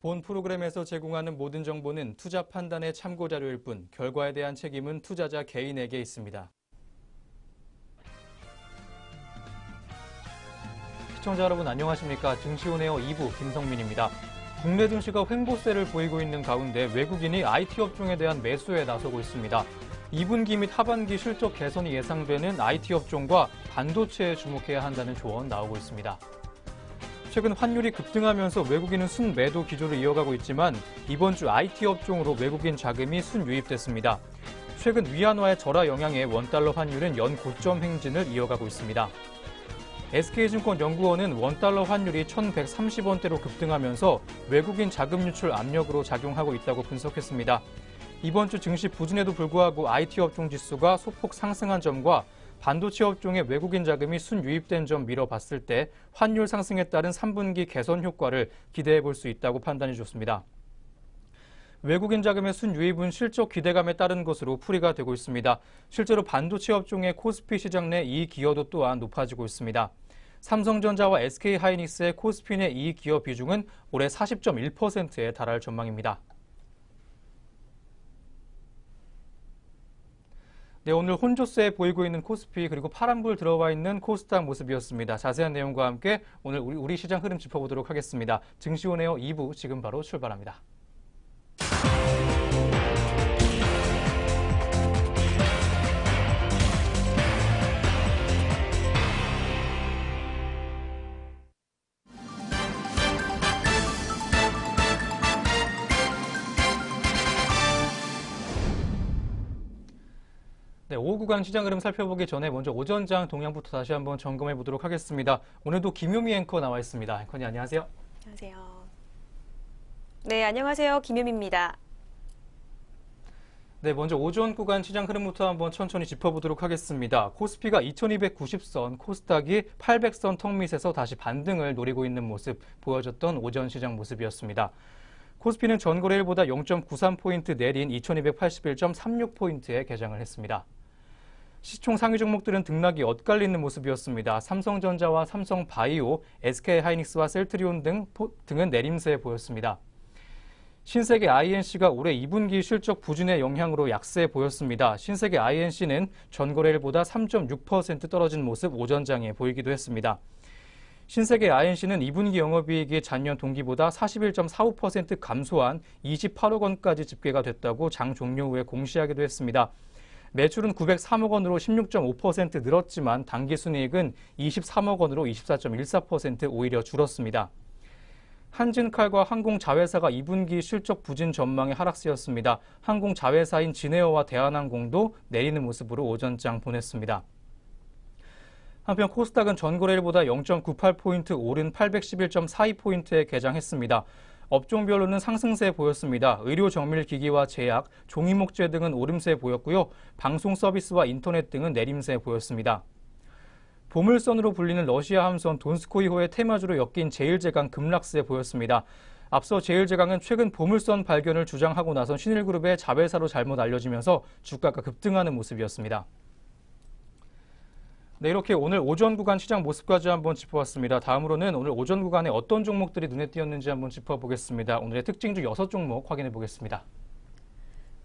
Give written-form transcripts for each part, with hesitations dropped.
본 프로그램에서 제공하는 모든 정보는 투자 판단의 참고 자료일 뿐 결과에 대한 책임은 투자자 개인에게 있습니다. 시청자 여러분 안녕하십니까? 증시온에어 2부 김성민입니다. 국내 증시가 횡보세를 보이고 있는 가운데 외국인이 IT 업종에 대한 매수에 나서고 있습니다. 2분기 및 하반기 실적 개선이 예상되는 IT 업종과 반도체에 주목해야 한다는 조언 나오고 있습니다. 최근 환율이 급등하면서 외국인은 순매도 기조를 이어가고 있지만 이번 주 IT 업종으로 외국인 자금이 순유입됐습니다. 최근 위안화의 절하 영향에 원달러 환율은 연고점 행진을 이어가고 있습니다. SK증권 연구원은 원달러 환율이 1,130원대로 급등하면서 외국인 자금 유출 압력으로 작용하고 있다고 분석했습니다. 이번 주 증시 부진에도 불구하고 IT 업종 지수가 소폭 상승한 점과 반도체 업종의 외국인 자금이 순유입된 점 미뤄봤을 때 환율 상승에 따른 3분기 개선 효과를 기대해 볼 수 있다고 판단해 줬습니다. 외국인 자금의 순유입은 실적 기대감에 따른 것으로 풀이가 되고 있습니다. 실제로 반도체 업종의 코스피 시장 내 이익 기여도 또한 높아지고 있습니다. 삼성전자와 SK하이닉스의 코스피 내 이익 기여 비중은 올해 40.1%에 달할 전망입니다. 네, 오늘 혼조세에 보이고 있는 코스피 그리고 파란불 들어와 있는 코스닥 모습이었습니다. 자세한 내용과 함께 오늘 우리 시장 흐름 짚어보도록 하겠습니다. 증시온에어 2부 지금 바로 출발합니다. 네, 오후 구간 시장 흐름 살펴보기 전에 먼저 오전장 동향부터 다시 한번 점검해 보도록 하겠습니다. 오늘도 김효미 앵커 나와 있습니다. 앵커님 안녕하세요. 안녕하세요. 네, 안녕하세요. 김효미입니다. 네, 먼저 오전 구간 시장 흐름부터 한번 천천히 짚어보도록 하겠습니다. 코스피가 2290선, 코스닥이 800선 턱 밑에서 다시 반등을 노리고 있는 모습 보여줬던 오전 시장 모습이었습니다. 코스피는 전거래일보다 0.93포인트 내린 2281.36포인트에 개장을 했습니다. 시총 상위 종목들은 등락이 엇갈리는 모습이었습니다. 삼성전자와 삼성바이오, SK하이닉스와 셀트리온 등은 내림세 보였습니다. 신세계 INC가 올해 2분기 실적 부진의 영향으로 약세 보였습니다. 신세계 INC는 전거래일보다 3.6% 떨어진 모습 오전장에 보이기도 했습니다. 신세계 INC는 2분기 영업이익이 전년 동기보다 41.45% 감소한 28억 원까지 집계가 됐다고 장 종료 후에 공시하기도 했습니다. 매출은 903억 원으로 16.5% 늘었지만 당기순이익은 23억 원으로 24.14% 오히려 줄었습니다. 한진칼과 항공자회사가 2분기 실적 부진 전망의 하락세였습니다. 항공자회사인 진에어와 대한항공도 내리는 모습으로 오전장 보냈습니다. 한편 코스닥은 전거래일보다 0.98포인트 오른 811.42포인트에 개장했습니다. 업종별로는 상승세 보였습니다. 의료정밀기기와 제약, 종이목재 등은 오름세 보였고요. 방송 서비스와 인터넷 등은 내림세 보였습니다. 보물선으로 불리는 러시아 함선 돈스코이호의 테마주로 엮인 제일제강 급락세 보였습니다. 앞서 제일제강은 최근 보물선 발견을 주장하고 나선 신일그룹의 자회사로 잘못 알려지면서 주가가 급등하는 모습이었습니다. 네, 이렇게 오늘 오전 구간 시장 모습까지 한번 짚어봤습니다. 다음으로는 오늘 오전 구간에 어떤 종목들이 눈에 띄었는지 한번 짚어보겠습니다. 오늘의 특징주 6종목 확인해 보겠습니다.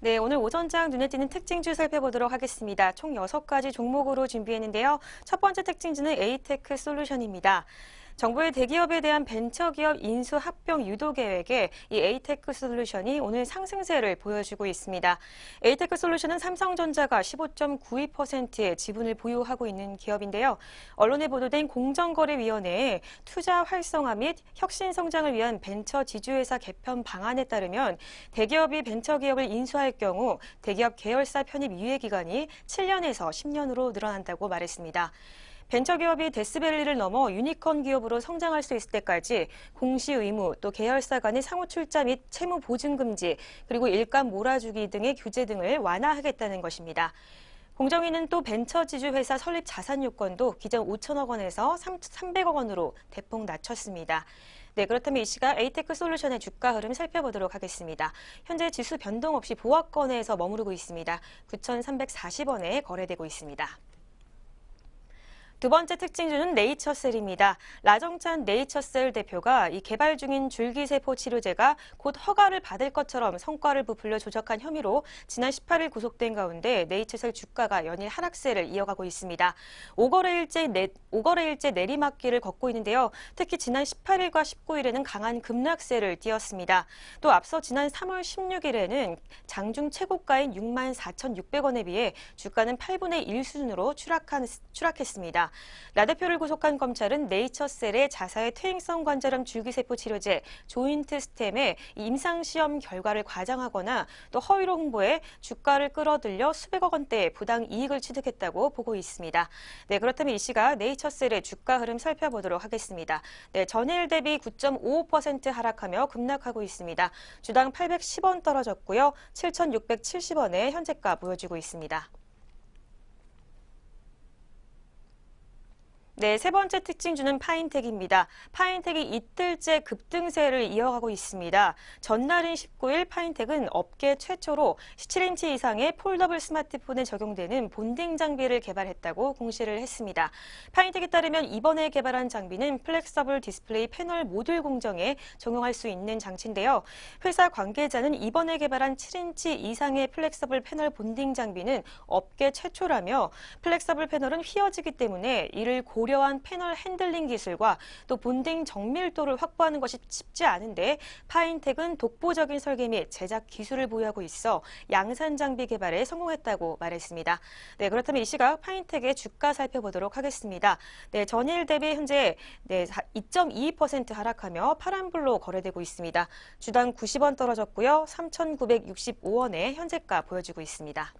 네, 오늘 오전장 눈에 띄는 특징주 살펴보도록 하겠습니다. 총 6가지 종목으로 준비했는데요. 첫 번째 특징주는 에이테크 솔루션입니다. 정부의 대기업에 대한 벤처기업 인수 합병 유도 계획에 이 에이테크 솔루션이 오늘 상승세를 보여주고 있습니다. 에이테크 솔루션은 삼성전자가 15.92%의 지분을 보유하고 있는 기업인데요. 언론에 보도된 공정거래위원회의 투자 활성화 및 혁신 성장을 위한 벤처 지주회사 개편 방안에 따르면 대기업이 벤처기업을 인수할 경우 대기업 계열사 편입 유예 기간이 7년에서 10년으로 늘어난다고 말했습니다. 벤처기업이 데스밸리를 넘어 유니콘 기업으로 성장할 수 있을 때까지 공시 의무, 또 계열사 간의 상호 출자 및 채무 보증 금지, 그리고 일감 몰아주기 등의 규제 등을 완화하겠다는 것입니다. 공정위는 또 벤처 지주회사 설립 자산 요건도 기존 5천억 원에서 300억 원으로 대폭 낮췄습니다. 네, 그렇다면 이 시각 에이테크 솔루션의 주가 흐름 살펴보도록 하겠습니다. 현재 지수 변동 없이 보합권에서 머무르고 있습니다. 9,340원에 거래되고 있습니다. 두 번째 특징주는 네이처셀입니다. 라정찬 네이처셀 대표가 이 개발 중인 줄기세포 치료제가 곧 허가를 받을 것처럼 성과를 부풀려 조작한 혐의로 지난 18일 구속된 가운데 네이처셀 주가가 연일 하락세를 이어가고 있습니다. 5거래일째 내리막길을 걷고 있는데요. 특히 지난 18일과 19일에는 강한 급락세를 띄었습니다. 또 앞서 지난 3월 16일에는 장중 최고가인 64,600원에 비해 주가는 8분의 1 수준으로 추락했습니다. 라 대표를 구속한 검찰은 네이처셀의 자사의 퇴행성 관절암 줄기세포 치료제 조인트 스템의 임상시험 결과를 과장하거나 또 허위로 홍보해 주가를 끌어들여 수백억 원대의 부당 이익을 취득했다고 보고 있습니다. 네, 그렇다면 이 시각 네이처셀의 주가 흐름 살펴보도록 하겠습니다. 네, 전일 대비 9.55% 하락하며 급락하고 있습니다. 주당 810원 떨어졌고요. 7,670원에 현재가 보여지고 있습니다. 네, 세 번째 특징주는 파인텍입니다. 파인텍이 이틀째 급등세를 이어가고 있습니다. 전날인 19일 파인텍은 업계 최초로 17인치 이상의 폴더블 스마트폰에 적용되는 본딩 장비를 개발했다고 공시를 했습니다. 파인텍에 따르면 이번에 개발한 장비는 플렉서블 디스플레이 패널 모듈 공정에 적용할 수 있는 장치인데요. 회사 관계자는 이번에 개발한 7인치 이상의 플렉서블 패널 본딩 장비는 업계 최초라며 플렉서블 패널은 휘어지기 때문에 이를 고려한 패널 핸들링 기술과 또 본딩 정밀도를 확보하는 것이 쉽지 않은데 파인텍은 독보적인 설계 및 제작 기술을 보유하고 있어 양산 장비 개발에 성공했다고 말했습니다. 네, 그렇다면 이 시각 파인텍의 주가 살펴보도록 하겠습니다. 네, 전일 대비 현재 2.22% 하락하며 파란불로 거래되고 있습니다. 주당 90원 떨어졌고요. 3,965원에 현재가 보여지고 있습니다.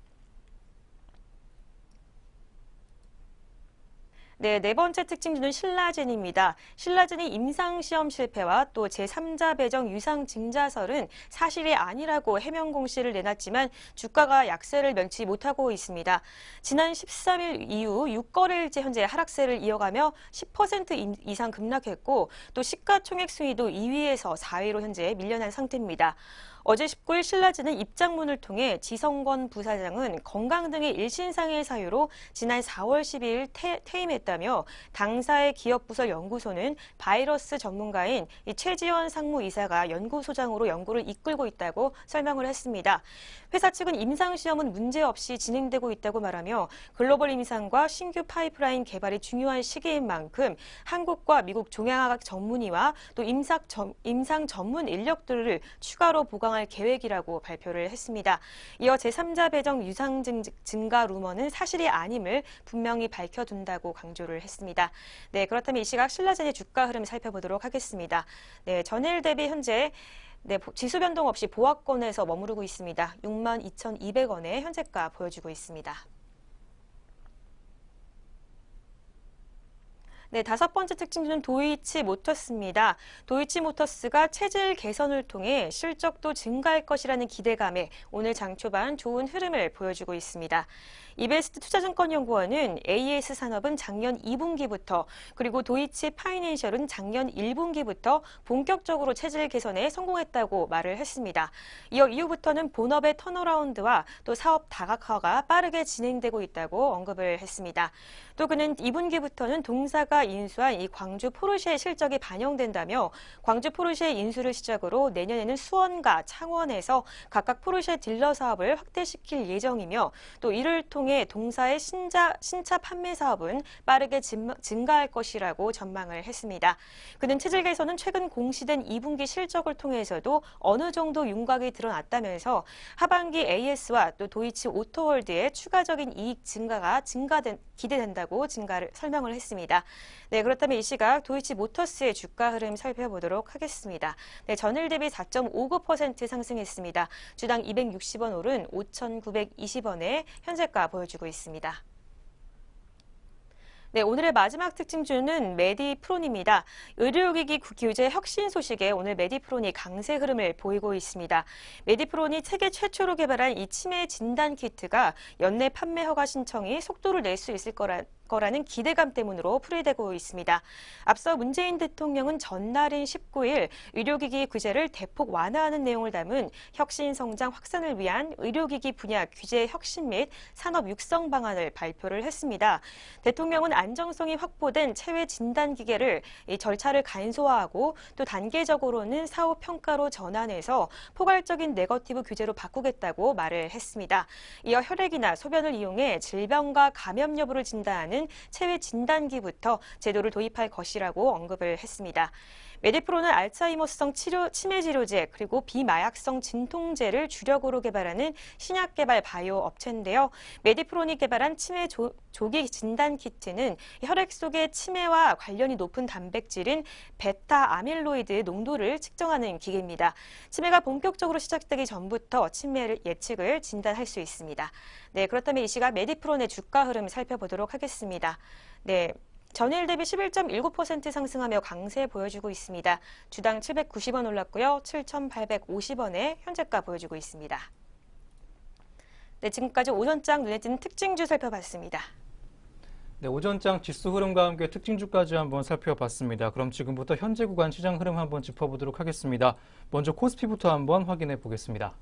네, 네 번째 특징주는 신라젠입니다. 신라젠이 임상시험 실패와 또 제3자 배정 유상 증자설은 사실이 아니라고 해명 공시를 내놨지만 주가가 약세를 면치 못하고 있습니다. 지난 13일 이후 6거래일째 현재 하락세를 이어가며 10% 이상 급락했고 또 시가총액 순위도 2위에서 4위로 현재 밀려난 상태입니다. 어제 19일 신라젠은 입장문을 통해 지성권 부사장은 건강 등의 일신상의 사유로 지난 4월 12일 퇴임했다며 당사의 기업부설 연구소는 바이러스 전문가인 최지원 상무이사가 연구소장으로 연구를 이끌고 있다고 설명을 했습니다. 회사 측은 임상시험은 문제없이 진행되고 있다고 말하며 글로벌 임상과 신규 파이프라인 개발이 중요한 시기인 만큼 한국과 미국 종양학 전문의와 또 임상 전문 인력들을 추가로 보강할 계획이라고 발표를 했습니다. 이어 제3자 배정 유상 증가 루머는 사실이 아님을 분명히 밝혀둔다고 강조를 했습니다. 네, 그렇다면 이 시각 신라젠의 주가 흐름 살펴보도록 하겠습니다. 네, 전일 대비 현재 지수 변동 없이 보합권에서 머무르고 있습니다. 62,200원에 현재가 보여지고 있습니다. 네, 다섯 번째 특징주는 도이치모터스입니다. 도이치모터스가 체질 개선을 통해 실적도 증가할 것이라는 기대감에 오늘 장 초반 좋은 흐름을 보여주고 있습니다. 이베스트 투자증권연구원은 AS 산업은 작년 2분기부터 그리고 도이치 파이낸셜은 작년 1분기부터 본격적으로 체질 개선에 성공했다고 말을 했습니다. 이어 이후부터는 본업의 턴어라운드와 또 사업 다각화가 빠르게 진행되고 있다고 언급을 했습니다. 또 그는 2분기부터는 동사가 인수한 이 광주 포르쉐의 실적이 반영된다며 광주 포르쉐 인수를 시작으로 내년에는 수원과 창원에서 각각 포르쉐 딜러 사업을 확대시킬 예정이며 또 이를 통해 동사의 신차 판매 사업은 빠르게 증가할 것이라고 전망을 했습니다. 그는 체질 개선은 최근 공시된 2분기 실적을 통해서도 어느 정도 윤곽이 드러났다면서 하반기 AS와 또 도이치 오토월드의 추가적인 이익 증가가 기대된다고 설명을 했습니다. 네, 그렇다면 이 시각 도이치모터스의 주가 흐름 살펴보도록 하겠습니다. 네, 전일 대비 4.59% 상승했습니다. 주당 260원 오른 5,920원에 현재가 보여주고 있습니다. 네, 오늘의 마지막 특징주는 메디프론입니다. 의료기기 규제 혁신 소식에 오늘 메디프론이 강세 흐름을 보이고 있습니다. 메디프론이 세계 최초로 개발한 이 치매 진단 키트가 연내 판매 허가 신청이 속도를 낼 수 있을 거라는 기대감 때문으로 풀이되고 있습니다. 앞서 문재인 대통령은 전날인 19일 의료기기 규제를 대폭 완화하는 내용을 담은 혁신 성장 확산을 위한 의료기기 분야 규제 혁신 및 산업 육성 방안을 발표를 했습니다. 대통령은 안정성이 확보된 체외 진단 기계를 이 절차를 간소화하고 또 단계적으로는 사후 평가로 전환해서 포괄적인 네거티브 규제로 바꾸겠다고 말을 했습니다. 이어 혈액이나 소변을 이용해 질병과 감염 여부를 진단하는 체외 진단기부터 제도를 도입할 것이라고 언급을 했습니다. 메디프로는 알츠하이머스성 치매 치료제 그리고 비마약성 진통제를 주력으로 개발하는 신약 개발 바이오 업체인데요. 메디프론이 개발한 치매 조기 진단 키트는 혈액 속의 치매와 관련이 높은 단백질인 베타 아밀로이드 농도를 측정하는 기계입니다. 치매가 본격적으로 시작되기 전부터 치매를 예측을 진단할 수 있습니다. 네, 그렇다면 이 시각 메디프론의 주가 흐름 살펴보도록 하겠습니다. 네. 전일 대비 11.19% 상승하며 강세 보여주고 있습니다. 주당 790원 올랐고요. 7,850원에 현재가 보여주고 있습니다. 네, 지금까지 오전장 눈에 띄는 특징주 살펴봤습니다. 네, 오전장 지수 흐름과 함께 특징주까지 한번 살펴봤습니다. 그럼 지금부터 현재 구간 시장 흐름 한번 짚어보도록 하겠습니다. 먼저 코스피부터 한번 확인해 보겠습니다.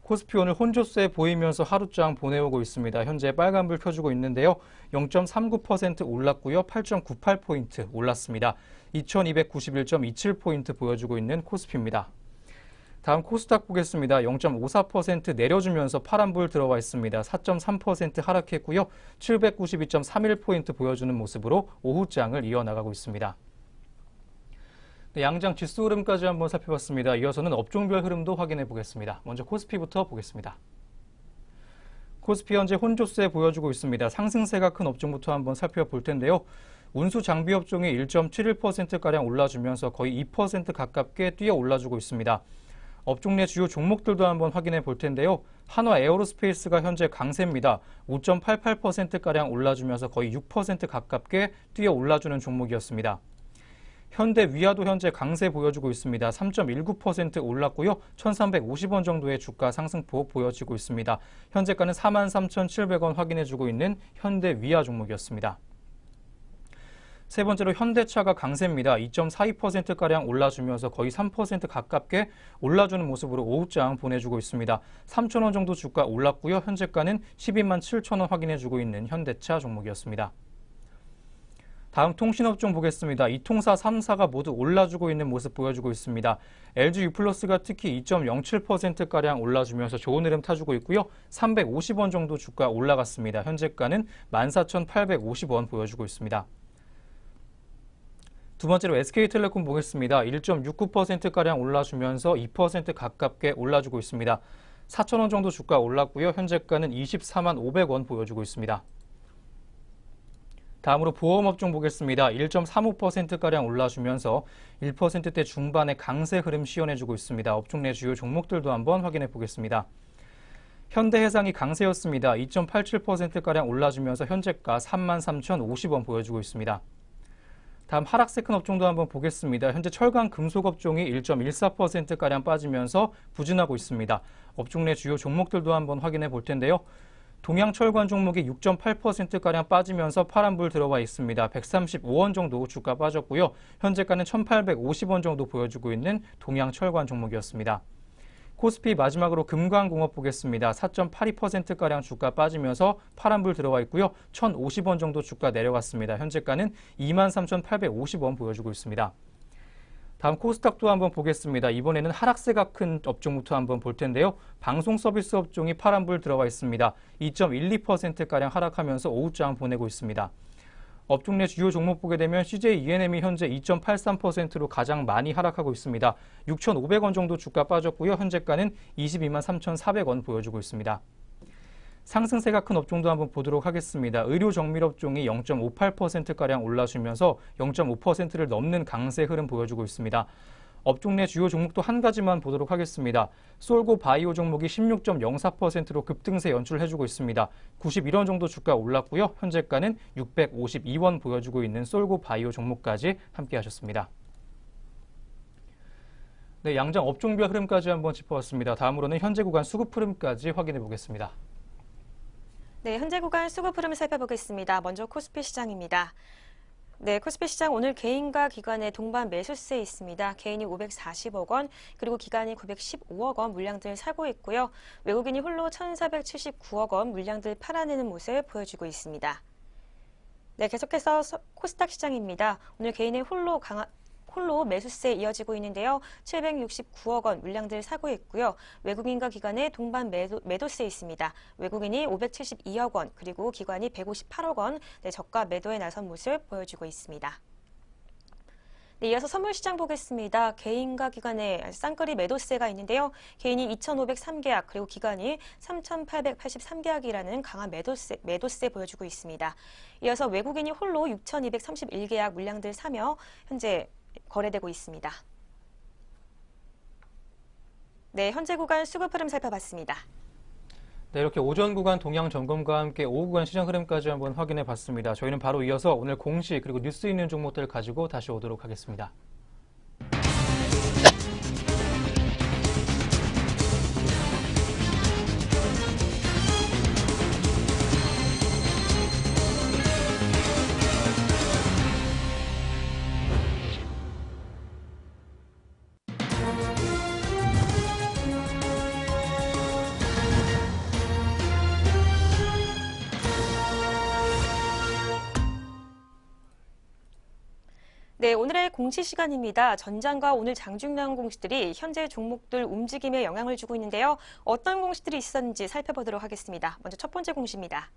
코스피 오늘 혼조세 보이면서 하루장 보내오고 있습니다. 현재 빨간불 켜주고 있는데요. 0.39% 올랐고요. 8.98포인트 올랐습니다. 2291.27포인트 보여주고 있는 코스피입니다. 다음 코스닥 보겠습니다. 0.54% 내려주면서 파란불 들어와 있습니다. 4.3% 하락했고요. 792.31포인트 보여주는 모습으로 오후장을 이어나가고 있습니다. 네, 양장 지수 흐름까지 한번 살펴봤습니다. 이어서는 업종별 흐름도 확인해 보겠습니다. 먼저 코스피부터 보겠습니다. 코스피 현재 혼조세 보여주고 있습니다. 상승세가 큰 업종부터 한번 살펴볼 텐데요. 운수 장비 업종이 1.71%가량 올라주면서 거의 2% 가깝게 뛰어 올라주고 있습니다. 업종 내 주요 종목들도 한번 확인해 볼 텐데요. 한화 에어로스페이스가 현재 강세입니다. 5.88%가량 올라주면서 거의 6% 가깝게 뛰어 올라주는 종목이었습니다. 현대 위아도 현재 강세 보여주고 있습니다. 3.19% 올랐고요. 1,350원 정도의 주가 상승폭 보여지고 있습니다. 현재가는 43,700원 확인해주고 있는 현대 위아 종목이었습니다. 세 번째로 현대차가 강세입니다. 2.42%가량 올라주면서 거의 3% 가깝게 올라주는 모습으로 오후장 보내주고 있습니다. 3,000원 정도 주가 올랐고요. 현재가는 12만 7천원 확인해주고 있는 현대차 종목이었습니다. 다음 통신업종 보겠습니다. 이통사 3사가 모두 올라주고 있는 모습 보여주고 있습니다. LG유플러스가 특히 2.07%가량 올라주면서 좋은 흐름 타주고 있고요. 350원 정도 주가 올라갔습니다. 현재가는 14,850원 보여주고 있습니다. 두 번째로 SK텔레콤 보겠습니다. 1.69%가량 올라주면서 2% 가깝게 올라주고 있습니다. 4,000원 정도 주가 올랐고요. 현재가는 24만 500원 보여주고 있습니다. 다음으로 보험업종 보겠습니다. 1.35%가량 올라주면서 1%대 중반의 강세 흐름 시연해주고 있습니다. 업종 내 주요 종목들도 한번 확인해 보겠습니다. 현대해상이 강세였습니다. 2.87%가량 올라주면서 현재가 33,050원 보여주고 있습니다. 다음 하락세 큰 업종도 한번 보겠습니다. 현재 철강 금속 업종이 1.14%가량 빠지면서 부진하고 있습니다. 업종 내 주요 종목들도 한번 확인해 볼 텐데요. 동양철관 종목이 6.8%가량 빠지면서 파란불 들어와 있습니다. 135원 정도 주가 빠졌고요. 현재가는 1,850원 정도 보여주고 있는 동양철관 종목이었습니다. 코스피 마지막으로 금강공업 보겠습니다. 4.82%가량 주가 빠지면서 파란불 들어와 있고요. 1,050원 정도 주가 내려갔습니다. 현재가는 23,850원 보여주고 있습니다. 다음 코스닥도 한번 보겠습니다. 이번에는 하락세가 큰 업종부터 한번 볼 텐데요. 방송 서비스 업종이 파란불 들어와 있습니다. 2.12%가량 하락하면서 오후장 보내고 있습니다. 업종 내 주요 종목 보게 되면 CJ E&M이 현재 2.83%로 가장 많이 하락하고 있습니다. 6,500원 정도 주가 빠졌고요. 현재가는 22만 3,400원 보여주고 있습니다. 상승세가 큰 업종도 한번 보도록 하겠습니다. 의료정밀업종이 0.58%가량 올라주면서 0.5%를 넘는 강세 흐름 보여주고 있습니다. 업종 내 주요 종목도 한 가지만 보도록 하겠습니다. 솔고 바이오 종목이 16.04%로 급등세 연출해주고 있습니다. 91원 정도 주가 올랐고요. 현재가는 652원 보여주고 있는 솔고 바이오 종목까지 함께 하셨습니다. 네, 양장 업종별 흐름까지 한번 짚어봤습니다. 다음으로는 현재 구간 수급 흐름까지 확인해 보겠습니다. 네, 현재 구간 수급 흐름 살펴보겠습니다. 먼저 코스피 시장입니다. 네, 코스피 시장 오늘 개인과 기관의 동반 매수세에 있습니다. 개인이 540억 원, 그리고 기관이 915억 원 물량들 사고 있고요. 외국인이 홀로 1,479억 원 물량들 팔아내는 모습을 보여주고 있습니다. 네, 계속해서 코스닥 시장입니다. 오늘 개인의 홀로 매수세 이어지고 있는데요. 769억 원 물량들 사고 있고요. 외국인과 기관의 동반 매도세 있습니다. 외국인이 572억 원, 그리고 기관이 158억 원 저가 매도에 나선 모습을 보여주고 있습니다. 네, 이어서 선물 시장 보겠습니다. 개인과 기관의 쌍끌이 매도세가 있는데요. 개인이 2,503계약, 그리고 기관이 3,883계약이라는 강한 매도세 보여주고 있습니다. 이어서 외국인이 홀로 6,231계약 물량들 사며 현재 거래되고 있습니다. 네, 현재 구간 수급 흐름 살펴봤습니다. 네, 이렇게 오전 구간 동향 점검과 함께 오후 구간 시장 흐름까지 한번 확인해 봤습니다. 저희는 바로 이어서 오늘 공시 그리고 뉴스 있는 종목들 가지고 다시 오도록 하겠습니다. 네, 오늘의 공시 시간입니다. 전장과 오늘 장중나온 공시들이 현재 종목들 움직임에 영향을 주고 있는데요. 어떤 공시들이 있었는지 살펴보도록 하겠습니다. 먼저 첫 번째 공시입니다.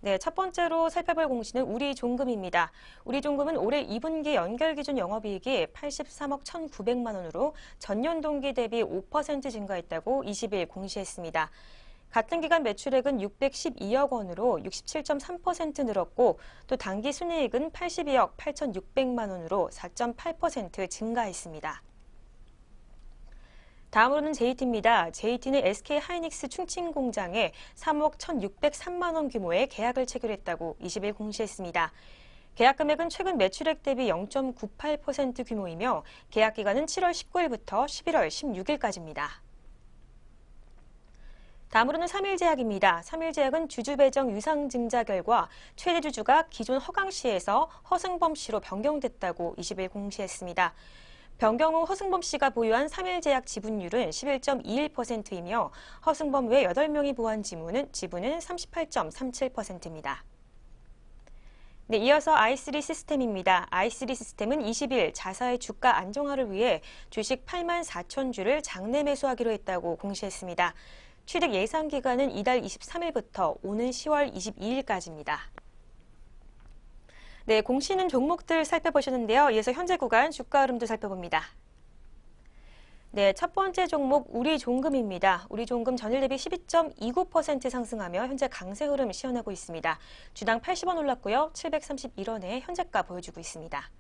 네, 첫 번째로 살펴볼 공시는 우리종금입니다. 우리종금은 올해 2분기 연결기준 영업이익이 83억 1,900만 원으로 전년 동기 대비 5% 증가했다고 20일 공시했습니다. 같은 기간 매출액은 612억 원으로 67.3% 늘었고 또 당기 순이익은 82억 8,600만 원으로 4.8% 증가했습니다. 다음으로는 JT입니다. JT는 SK 하이닉스 충칭 공장에 3억 1,603만 원 규모의 계약을 체결했다고 20일 공시했습니다. 계약 금액은 최근 매출액 대비 0.98% 규모이며 계약 기간은 7월 19일부터 11월 16일까지입니다. 다음으로는 삼일제약입니다. 삼일제약은 주주 배정 유상 증자 결과 최대 주주가 기존 허강시에서 허승범 씨로 변경됐다고 20일 공시했습니다. 변경 후 허승범 씨가 보유한 삼일제약 지분율은 11.21%이며 허승범 외 8명이 보유한 지분은 38.37%입니다. 네, 이어서 i3 시스템입니다. i3 시스템은 20일 자사의 주가 안정화를 위해 주식 8만 4천 주를 장내 매수하기로 했다고 공시했습니다. 취득 예상 기간은 이달 23일부터 오는 10월 22일까지입니다. 네, 공시는 종목들 살펴보셨는데요. 이어서 현재 구간 주가 흐름도 살펴봅니다. 네, 첫 번째 종목 우리종금입니다. 우리종금 전일 대비 12.29% 상승하며 현재 강세 흐름 시현하고 있습니다. 주당 80원 올랐고요. 731원에 현재가 보여주고 있습니다.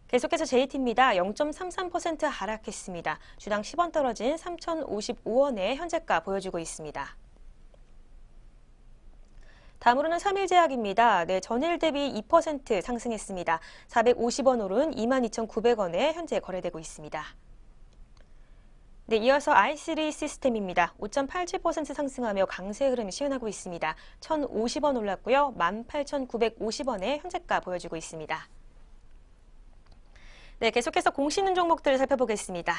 계속해서 JT입니다. 0.33% 하락했습니다. 주당 10원 떨어진 3,055원에 현재가 보여주고 있습니다. 다음으로는 삼일제약입니다. 네, 전일 대비 2% 상승했습니다. 450원 오른 22,900원에 현재 거래되고 있습니다. 네, 이어서 i3 시스템입니다. 5.87% 상승하며 강세 흐름 시현하고 있습니다. 1,050원 올랐고요. 18,950원에 현재가 보여주고 있습니다. 네, 계속해서 공시는 종목들 살펴보겠습니다.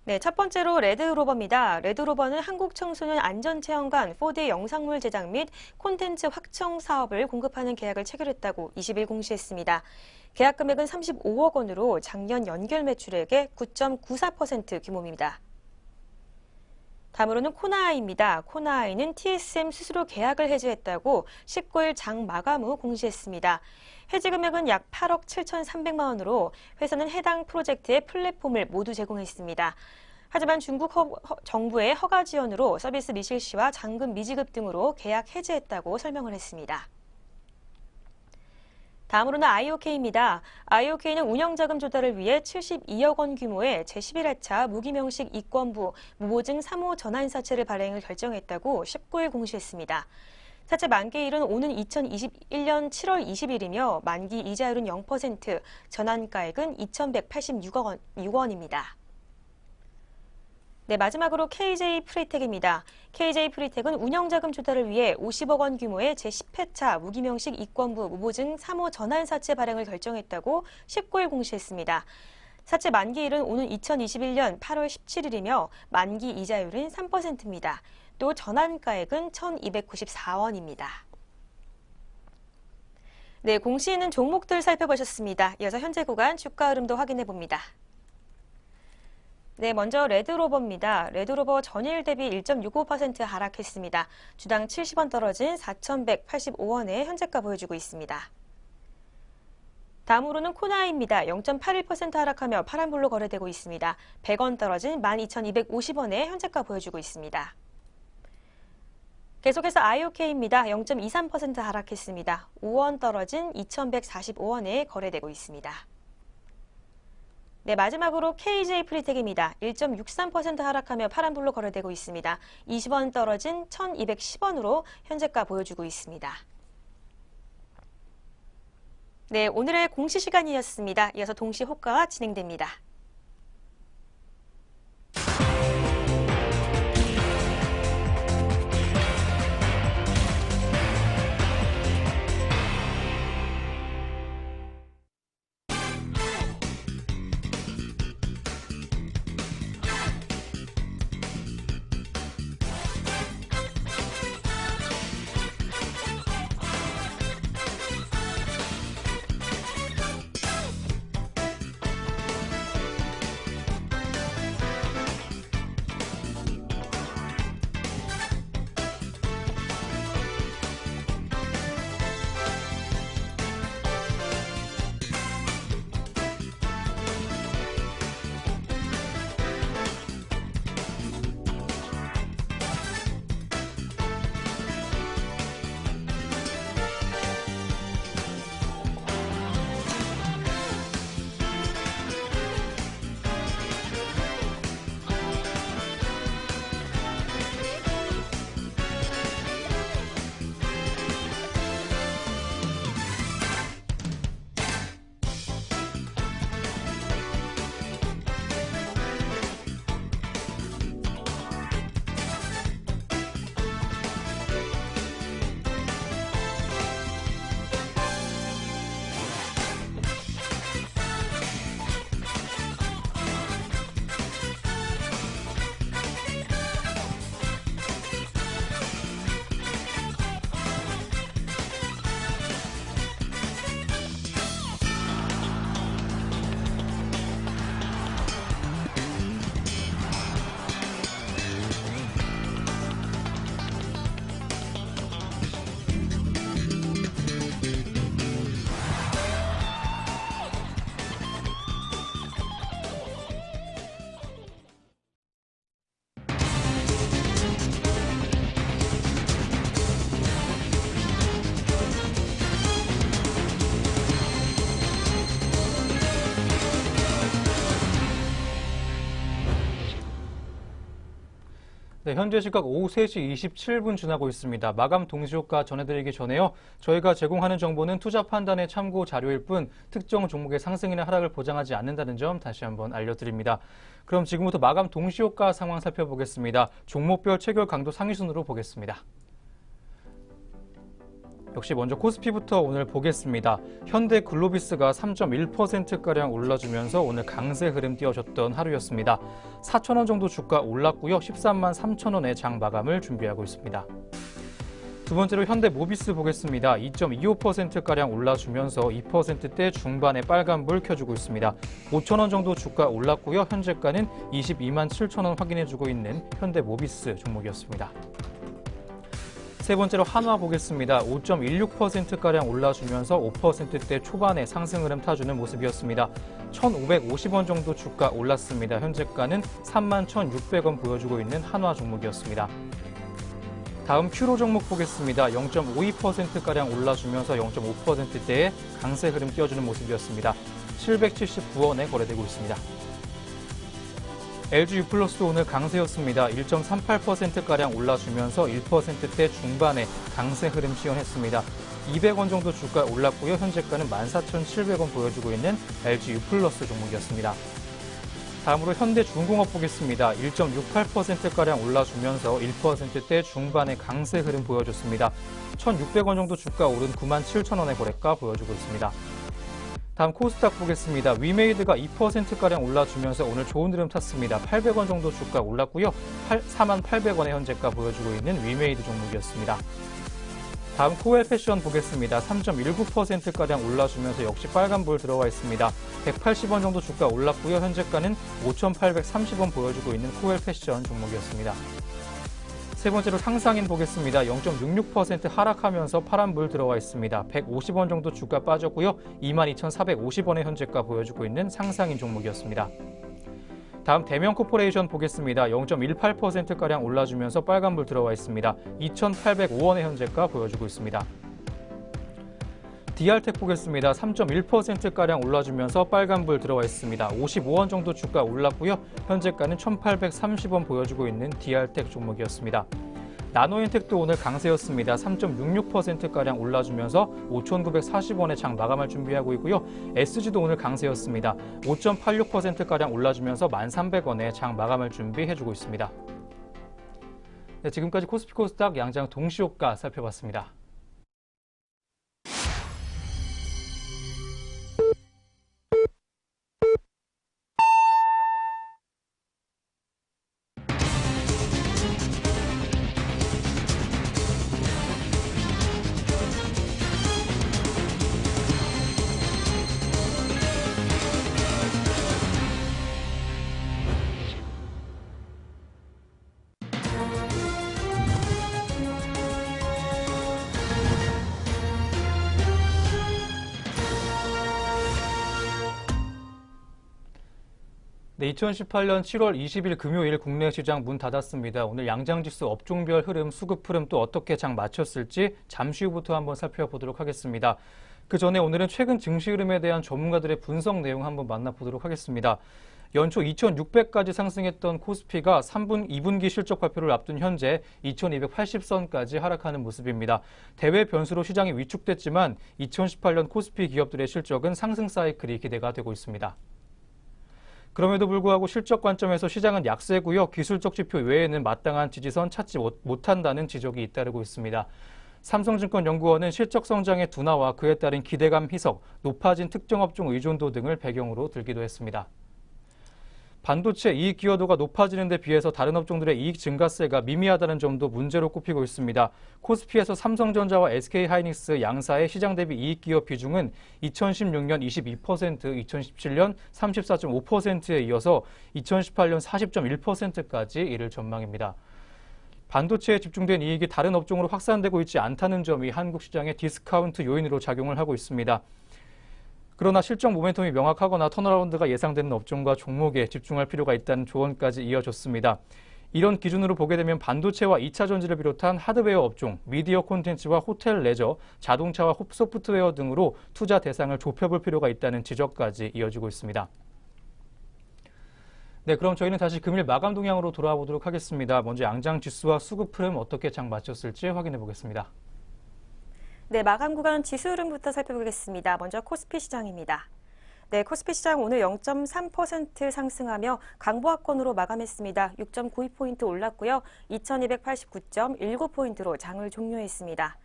네, 첫 번째로 레드로버입니다. 레드로버는 한국청소년 안전체험관 4D 영상물 제작 및 콘텐츠 확정 사업을 공급하는 계약을 체결했다고 20일 공시했습니다. 계약 금액은 35억 원으로 작년 연결 매출액의 9.94% 규모입니다. 다음으로는 코나아이입니다. 코나아이는 TSM 스스로 계약을 해지했다고 19일 장 마감 후 공시했습니다. 해지 금액은 약 8억 7,300만 원으로 회사는 해당 프로젝트의 플랫폼을 모두 제공했습니다. 하지만 중국 정부의 허가 지원으로 서비스 미실시와 잔금 미지급 등으로 계약 해지했다고 설명을 했습니다. 다음으로는 IOK입니다. IOK는 운영자금 조달을 위해 72억 원 규모의 제11회차 무기명식 이권부 무보증 3호 전환사채를 발행을 결정했다고 19일 공시했습니다. 사채 만기일은 오는 2021년 7월 20일이며 만기 이자율은 0%, 전환가액은 2,186억 원입니다. 네, 마지막으로 KJ 프리텍입니다. KJ 프리텍은 운영자금 조달을 위해 50억 원 규모의 제10회차 무기명식 이권부 무보증 3호 전환 사채 발행을 결정했다고 19일 공시했습니다. 사채 만기일은 오는 2021년 8월 17일이며 만기 이자율은 3%입니다. 또 전환가액은 1,294원입니다. 네, 공시 있는 종목들 살펴보셨습니다. 이어서 현재 구간 주가 흐름도 확인해 봅니다. 네, 먼저 레드로버입니다. 레드로버 전일 대비 1.65% 하락했습니다. 주당 70원 떨어진 4,185원에 현재가 보여주고 있습니다. 다음으로는 코나이입니다. 0.81% 하락하며 파란불로 거래되고 있습니다. 100원 떨어진 12,250원에 현재가 보여주고 있습니다. 계속해서 IOK입니다. 0.23% 하락했습니다. 5원 떨어진 2,145원에 거래되고 있습니다. 네, 마지막으로 KJ 프리텍입니다. 1.63% 하락하며 파란불로 거래되고 있습니다. 20원 떨어진 1,210원으로 현재가 보여주고 있습니다. 네, 오늘의 공시 시간이었습니다. 이어서 동시 호가가 진행됩니다. 네, 현재 시각 오후 3시 27분 지나고 있습니다. 마감 동시효과 전해드리기 전에요. 저희가 제공하는 정보는 투자 판단의 참고 자료일 뿐 특정 종목의 상승이나 하락을 보장하지 않는다는 점 다시 한번 알려드립니다. 그럼 지금부터 마감 동시효과 상황 살펴보겠습니다. 종목별 체결 강도 상위 순으로 보겠습니다. 역시 먼저 코스피부터 오늘 보겠습니다. 현대 글로비스가 3.1%가량 올라주면서 오늘 강세 흐름 띄워줬던 하루였습니다. 4,000원 정도 주가 올랐고요. 13만 3,000원의 장 마감을 준비하고 있습니다. 두 번째로 현대 모비스 보겠습니다. 2.25%가량 올라주면서 2%대 중반에 빨간불 켜주고 있습니다. 5,000원 정도 주가 올랐고요. 현재가는 22만 7,000원 확인해주고 있는 현대 모비스 종목이었습니다. 세 번째로 한화 보겠습니다. 5.16%가량 올라주면서 5%대 초반에 상승 흐름 타주는 모습이었습니다. 1,550원 정도 주가 올랐습니다. 현재가는 31,600원 보여주고 있는 한화 종목이었습니다. 다음 큐로 종목 보겠습니다. 0.52%가량 올라주면서 0.5%대의 강세 흐름 띄워주는 모습이었습니다. 779원에 거래되고 있습니다. LG U+도 오늘 강세였습니다. 1.38%가량 올라주면서 1%대 중반에 강세 흐름 시현했습니다. 200원 정도 주가 올랐고요. 현재가는 14,700원 보여주고 있는 LG U+ 종목이었습니다. 다음으로 현대중공업 보겠습니다. 1.68%가량 올라주면서 1%대 중반의 강세 흐름 보여줬습니다. 1,600원 정도 주가 오른 97,000원의 거래가 보여주고 있습니다. 다음 코스닥 보겠습니다. 위메이드가 2%가량 올라주면서 오늘 좋은 흐름 탔습니다. 800원 정도 주가 올랐고요. 48,000원의 현재가 보여주고 있는 위메이드 종목이었습니다. 다음 코엘 패션 보겠습니다. 3.19%가량 올라주면서 역시 빨간불 들어와 있습니다. 180원 정도 주가 올랐고요. 현재가는 5,830원 보여주고 있는 코엘 패션 종목이었습니다. 세 번째로 상상인 보겠습니다. 0.66% 하락하면서 파란불 들어와 있습니다. 150원 정도 주가 빠졌고요. 22,450원의 현재가 보여주고 있는 상상인 종목이었습니다. 다음 대명코퍼레이션 보겠습니다. 0.18%가량 올라주면서 빨간불 들어와 있습니다. 2,805원의 현재가 보여주고 있습니다. DR텍 보겠습니다. 3.1%가량 올라주면서 빨간불 들어와 있습니다. 55원 정도 주가 올랐고요. 현재가는 1,830원 보여주고 있는 DR텍 종목이었습니다. 나노인텍도 오늘 강세였습니다. 3.66%가량 올라주면서 5,940원에 장 마감할 준비하고 있고요. SG도 오늘 강세였습니다. 5.86%가량 올라주면서 1,300원에 장 마감할 준비해주고 있습니다. 네, 지금까지 코스피 코스닥 양장 동시효과 살펴봤습니다. 네, 2018년 7월 20일 금요일 국내 시장 문 닫았습니다. 오늘 양장지수 업종별 흐름, 수급 흐름 또 어떻게 장 마쳤을지 잠시 후부터 한번 살펴보도록 하겠습니다. 그 전에 오늘은 최근 증시 흐름에 대한 전문가들의 분석 내용 한번 만나보도록 하겠습니다. 연초 2,600까지 상승했던 코스피가 2분기 실적 발표를 앞둔 현재 2,280선까지 하락하는 모습입니다. 대외 변수로 시장이 위축됐지만 2018년 코스피 기업들의 실적은 상승 사이클이 기대가 되고 있습니다. 그럼에도 불구하고 실적 관점에서 시장은 약세고요. 기술적 지표 외에는 마땅한 지지선 찾지 못한다는 지적이 잇따르고 있습니다. 삼성증권연구원은 실적 성장의 둔화와 그에 따른 기대감 희석, 높아진 특정 업종 의존도 등을 배경으로 들기도 했습니다. 반도체 이익 기여도가 높아지는 데 비해서 다른 업종들의 이익 증가세가 미미하다는 점도 문제로 꼽히고 있습니다. 코스피에서 삼성전자와 SK하이닉스 양사의 시장 대비 이익 기여 비중은 2016년 22%, 2017년 34.5%에 이어서 2018년 40.1%까지 이를 전망입니다. 반도체에 집중된 이익이 다른 업종으로 확산되고 있지 않다는 점이 한국 시장의 디스카운트 요인으로 작용을 하고 있습니다. 그러나 실적 모멘텀이 명확하거나 턴어라운드가 예상되는 업종과 종목에 집중할 필요가 있다는 조언까지 이어졌습니다. 이런 기준으로 보게 되면 반도체와 2차 전지를 비롯한 하드웨어 업종, 미디어 콘텐츠와 호텔 레저, 자동차와 소프트웨어 등으로 투자 대상을 좁혀볼 필요가 있다는 지적까지 이어지고 있습니다. 네, 그럼 저희는 다시 금일 마감 동향으로 돌아와 보도록 하겠습니다. 먼저 양장 지수와 수급 흐름 어떻게 장 마쳤을지 확인해 보겠습니다. 네, 마감 구간 지수 흐름부터 살펴보겠습니다. 먼저 코스피 시장입니다. 네, 코스피 시장 오늘 0.3% 상승하며 강보합권으로 마감했습니다. 6.92포인트 올랐고요. 2289.19포인트로 장을 종료했습니다.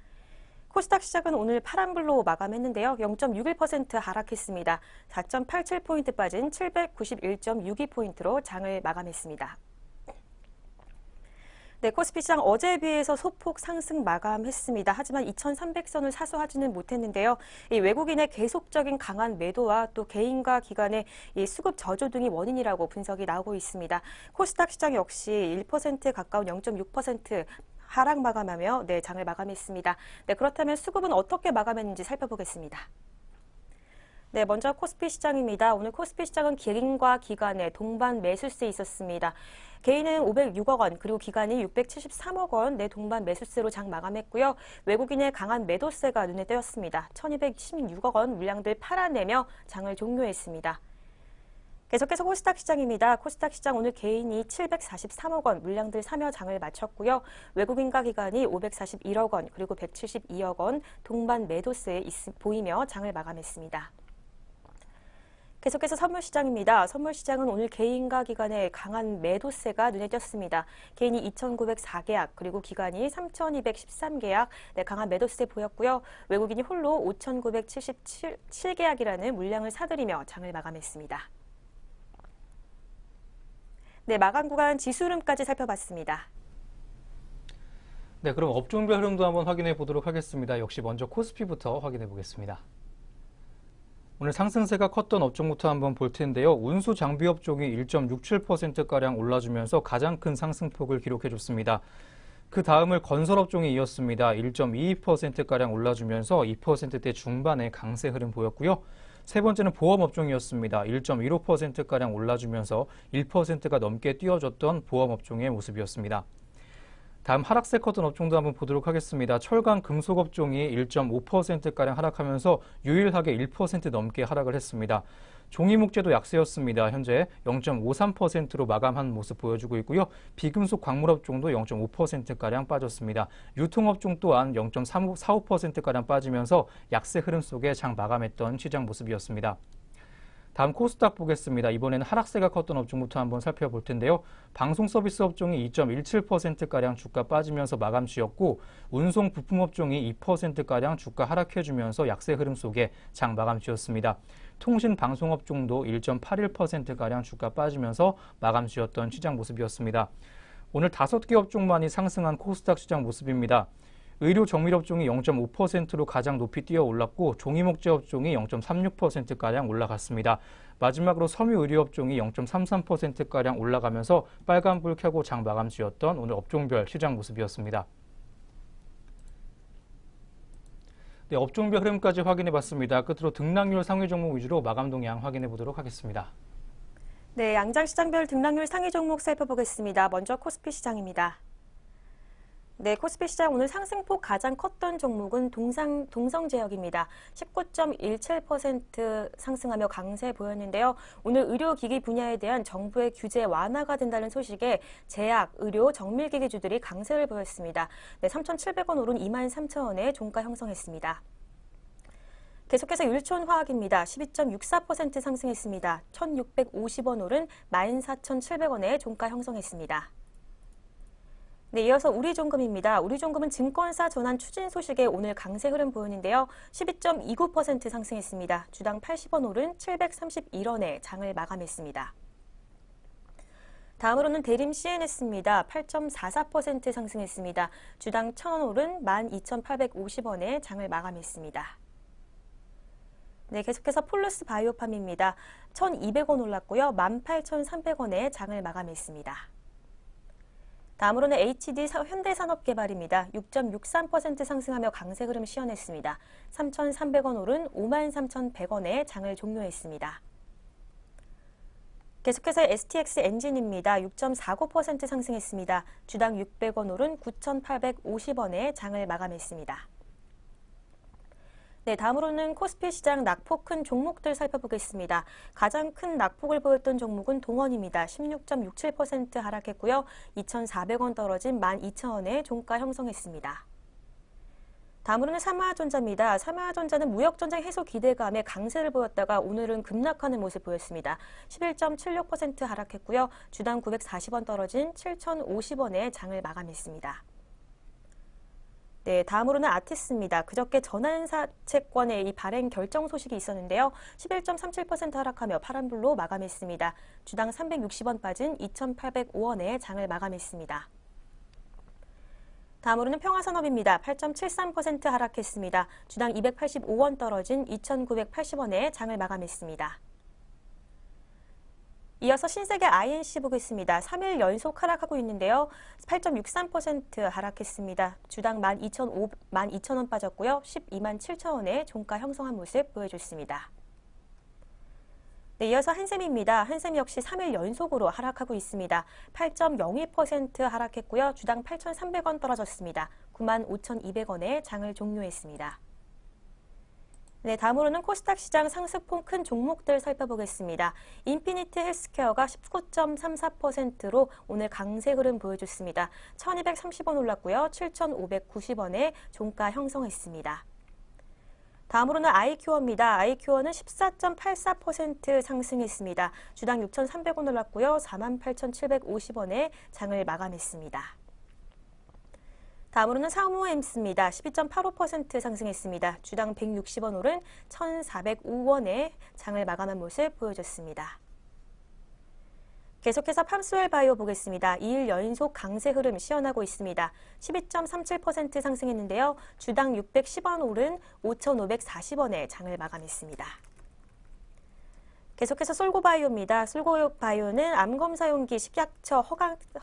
코스닥 시작은 오늘 파란불로 마감했는데요. 0.61% 하락했습니다. 4.87포인트 빠진 791.62포인트로 장을 마감했습니다. 네, 코스피 시장 어제에 비해서 소폭 상승 마감했습니다. 하지만 2,300선을 사수하지는 못했는데요. 이 외국인의 계속적인 강한 매도와 또 개인과 기관의 이 수급 저조 등이 원인이라고 분석이 나오고 있습니다. 코스닥 시장 역시 1%에 가까운 0.6% 하락 마감하며 네, 장을 마감했습니다. 네, 그렇다면 수급은 어떻게 마감했는지 살펴보겠습니다. 네, 먼저 코스피 시장입니다. 오늘 코스피 시장은 개인과 기관의 동반 매수세 있었습니다. 개인은 506억 원, 그리고 기관이 673억 원 내 동반 매수세로 장 마감했고요. 외국인의 강한 매도세가 눈에 띄었습니다. 1216억 원 물량들 팔아내며 장을 종료했습니다. 계속해서 코스닥 시장입니다. 코스닥 시장 오늘 개인이 743억 원 물량들 사며 장을 마쳤고요. 외국인과 기관이 541억 원, 그리고 172억 원 동반 매도세에 보이며 장을 마감했습니다. 계속해서 선물시장입니다. 선물시장은 오늘 개인과 기관의 강한 매도세가 눈에 띄었습니다. 개인이 2,904계약, 그리고 기관이 3,213계약, 강한 매도세 보였고요. 외국인이 홀로 5,977계약이라는 물량을 사들이며 장을 마감했습니다. 마감 구간 지수 흐름까지 살펴봤습니다. 네, 그럼 업종별 흐름도 한번 확인해 보도록 하겠습니다. 역시 먼저 코스피부터 확인해 보겠습니다. 오늘 상승세가 컸던 업종부터 한번 볼 텐데요. 운수 장비 업종이 1.67%가량 올라주면서 가장 큰 상승폭을 기록해줬습니다. 그 다음을 건설 업종이 이었습니다. 1.22%가량 올라주면서 2%대 중반의 강세 흐름 보였고요. 세 번째는 보험 업종이었습니다. 1.15%가량 올라주면서 1%가 넘게 뛰어줬던 보험 업종의 모습이었습니다. 다음 하락세 컸던 업종도 한번 보도록 하겠습니다. 철강 금속 업종이 1.5%가량 하락하면서 유일하게 1% 넘게 하락을 했습니다. 종이목재도 약세였습니다. 현재 0.53%로 마감한 모습 보여주고 있고요. 비금속 광물 업종도 0.5%가량 빠졌습니다. 유통업종 또한 0.45%가량 빠지면서 약세 흐름 속에 장 마감했던 시장 모습이었습니다. 다음 코스닥 보겠습니다. 이번에는 하락세가 컸던 업종부터 한번 살펴볼 텐데요. 방송 서비스 업종이 2.17%가량 주가 빠지면서 마감 지었고, 운송 부품 업종이 2%가량 주가 하락해주면서 약세 흐름 속에 장 마감 지었습니다. 통신 방송 업종도 1.81%가량 주가 빠지면서 마감 지었던 시장 모습이었습니다. 오늘 5개 업종만이 상승한 코스닥 시장 모습입니다. 의료 정밀 업종이 0.5%로 가장 높이 뛰어 올랐고, 종이목재 업종이 0.36%가량 올라갔습니다. 마지막으로 섬유 의료 업종이 0.33%가량 올라가면서 빨간불 켜고 장 마감 지었던 오늘 업종별 시장 모습이었습니다. 네, 업종별 흐름까지 확인해 봤습니다. 끝으로 등락률 상위 종목 위주로 마감 동향 확인해 보도록 하겠습니다. 네, 양장시장별 등락률 상위 종목 살펴보겠습니다. 먼저 코스피 시장입니다. 네, 코스피 시장 오늘 상승폭 가장 컸던 종목은 동성제약입니다. 19.17% 상승하며 강세 보였는데요. 오늘 의료기기 분야에 대한 정부의 규제 완화가 된다는 소식에 제약, 의료, 정밀기기주들이 강세를 보였습니다. 네, 3,700원 오른 23,000원에 종가 형성했습니다. 계속해서 율촌화학입니다. 12.64% 상승했습니다. 1,650원 오른 14,700원에 종가 형성했습니다. 네, 이어서 우리종금입니다. 우리종금은 증권사 전환 추진 소식에 오늘 강세 흐름 보였는데요. 12.29% 상승했습니다. 주당 80원 오른 731원에 장을 마감했습니다. 다음으로는 대림 CNS입니다. 8.44% 상승했습니다. 주당 1,000원 오른 12,850원에 장을 마감했습니다. 네, 계속해서 폴루스 바이오팜입니다. 1,200원 올랐고요. 18,300원에 장을 마감했습니다. 다음으로는 HD 현대산업개발입니다. 6.63% 상승하며 강세 흐름 시현했습니다. 3,300원 오른 53,100원에 장을 종료했습니다. 계속해서 STX 엔진입니다. 6.49% 상승했습니다. 주당 600원 오른 9,850원에 장을 마감했습니다. 네, 다음으로는 코스피 시장 낙폭 큰 종목들 살펴보겠습니다. 가장 큰 낙폭을 보였던 종목은 동원입니다. 16.67% 하락했고요. 2,400원 떨어진 12,000원에 종가 형성했습니다. 다음으로는 삼화전자입니다. 삼화전자는 무역전쟁 해소 기대감에 강세를 보였다가 오늘은 급락하는 모습 보였습니다. 11.76% 하락했고요. 주당 940원 떨어진 7,050원에 장을 마감했습니다. 네, 다음으로는 아티스입니다. 그저께 전환사채권의 이 발행 결정 소식이 있었는데요. 11.37% 하락하며 파란불로 마감했습니다. 주당 360원 빠진 2,805원에 장을 마감했습니다. 다음으로는 평화산업입니다. 8.73% 하락했습니다. 주당 285원 떨어진 2,980원에 장을 마감했습니다. 이어서 신세계 INC 보겠습니다. 3일 연속 하락하고 있는데요. 8.63% 하락했습니다. 주당 12,000원 빠졌고요. 12만 7천원에 종가 형성한 모습 보여줬습니다. 네, 이어서 한샘입니다. 한샘 역시 3일 연속으로 하락하고 있습니다. 8.02% 하락했고요. 주당 8,300원 떨어졌습니다. 95,200원에 장을 종료했습니다. 네, 다음으로는 코스닥 시장 상승폭 큰 종목들 살펴보겠습니다. 인피니트 헬스케어가 19.34%로 오늘 강세 흐름 보여줬습니다. 1,230원 올랐고요. 7,590원에 종가 형성했습니다. 다음으로는 아이큐어입니다. 아이큐어는 14.84% 상승했습니다. 주당 6,300원 올랐고요. 48,750원에 장을 마감했습니다. 다음으로는 사무엠스입니다. 12.85% 상승했습니다. 주당 160원 오른 1,405원에 장을 마감한 모습 보여줬습니다. 계속해서 팜스웰 바이오 보겠습니다. 2일 연속 강세 흐름 시현하고 있습니다. 12.37% 상승했는데요. 주당 610원 오른 5,540원에 장을 마감했습니다. 계속해서 솔고바이오입니다. 솔고바이오는 암검사용기 식약처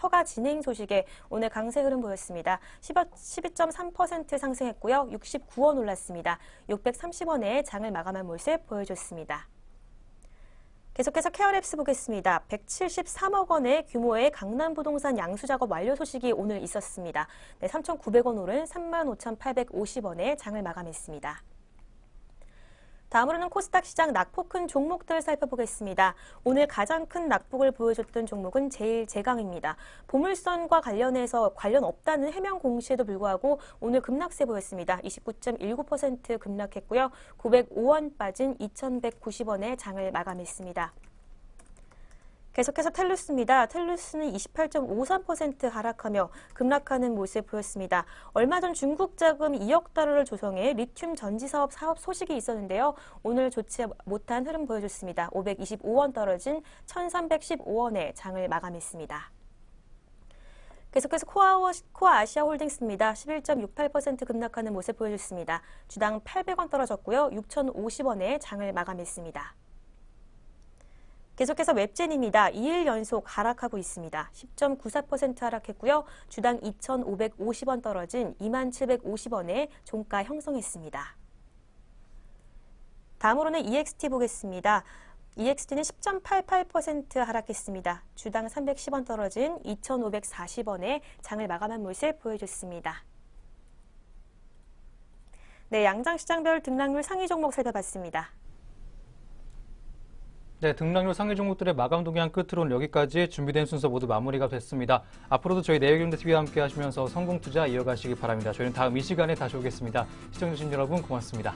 허가 진행 소식에 오늘 강세 흐름 보였습니다. 12.3% 상승했고요. 69원 올랐습니다. 630원에 장을 마감한 모습 보여줬습니다. 계속해서 케어랩스 보겠습니다. 173억 원의 규모의 강남 부동산 양수 작업 완료 소식이 오늘 있었습니다. 3,900원 오른 35,850원에 장을 마감했습니다. 다음으로는 코스닥 시장 낙폭 큰 종목들 살펴보겠습니다. 오늘 가장 큰 낙폭을 보여줬던 종목은 제일제강입니다. 보물선과 관련해서 관련 없다는 해명 공시에도 불구하고 오늘 급락세 보였습니다. 29.19% 급락했고요. 905원 빠진 2,190원에 장을 마감했습니다. 계속해서 텔루스입니다. 텔루스는 28.53% 하락하며 급락하는 모습 보였습니다. 얼마 전 중국 자금 2억 달러를 조성해 리튬 전지 사업 소식이 있었는데요. 오늘 좋지 못한 흐름 보여줬습니다. 525원 떨어진 1,315원에 장을 마감했습니다. 계속해서 코아 아시아 홀딩스입니다. 11.68% 급락하는 모습 보여줬습니다. 주당 800원 떨어졌고요. 6,050원에 장을 마감했습니다. 계속해서 웹젠입니다. 2일 연속 하락하고 있습니다. 10.94% 하락했고요. 주당 2,550원 떨어진 2750원에 종가 형성했습니다. 다음으로는 EXT 보겠습니다. EXT는 10.88% 하락했습니다. 주당 310원 떨어진 2,540원에 장을 마감한 모습 보여줬습니다. 네, 양장시장별 등락률 상위 종목 살펴봤습니다. 네, 등락률 상위 종목들의 마감 동향 끝으로는 여기까지 준비된 순서 모두 마무리가 됐습니다. 앞으로도 저희 내외경제TV와 함께 하시면서 성공투자 이어가시기 바랍니다. 저희는 다음 이 시간에 다시 오겠습니다. 시청해주신 여러분 고맙습니다.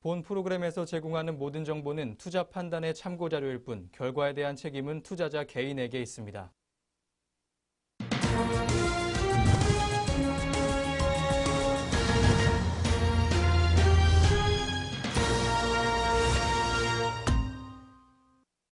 본 프로그램에서 제공하는 모든 정보는 투자 판단의 참고 자료일 뿐 결과에 대한 책임은 투자자 개인에게 있습니다.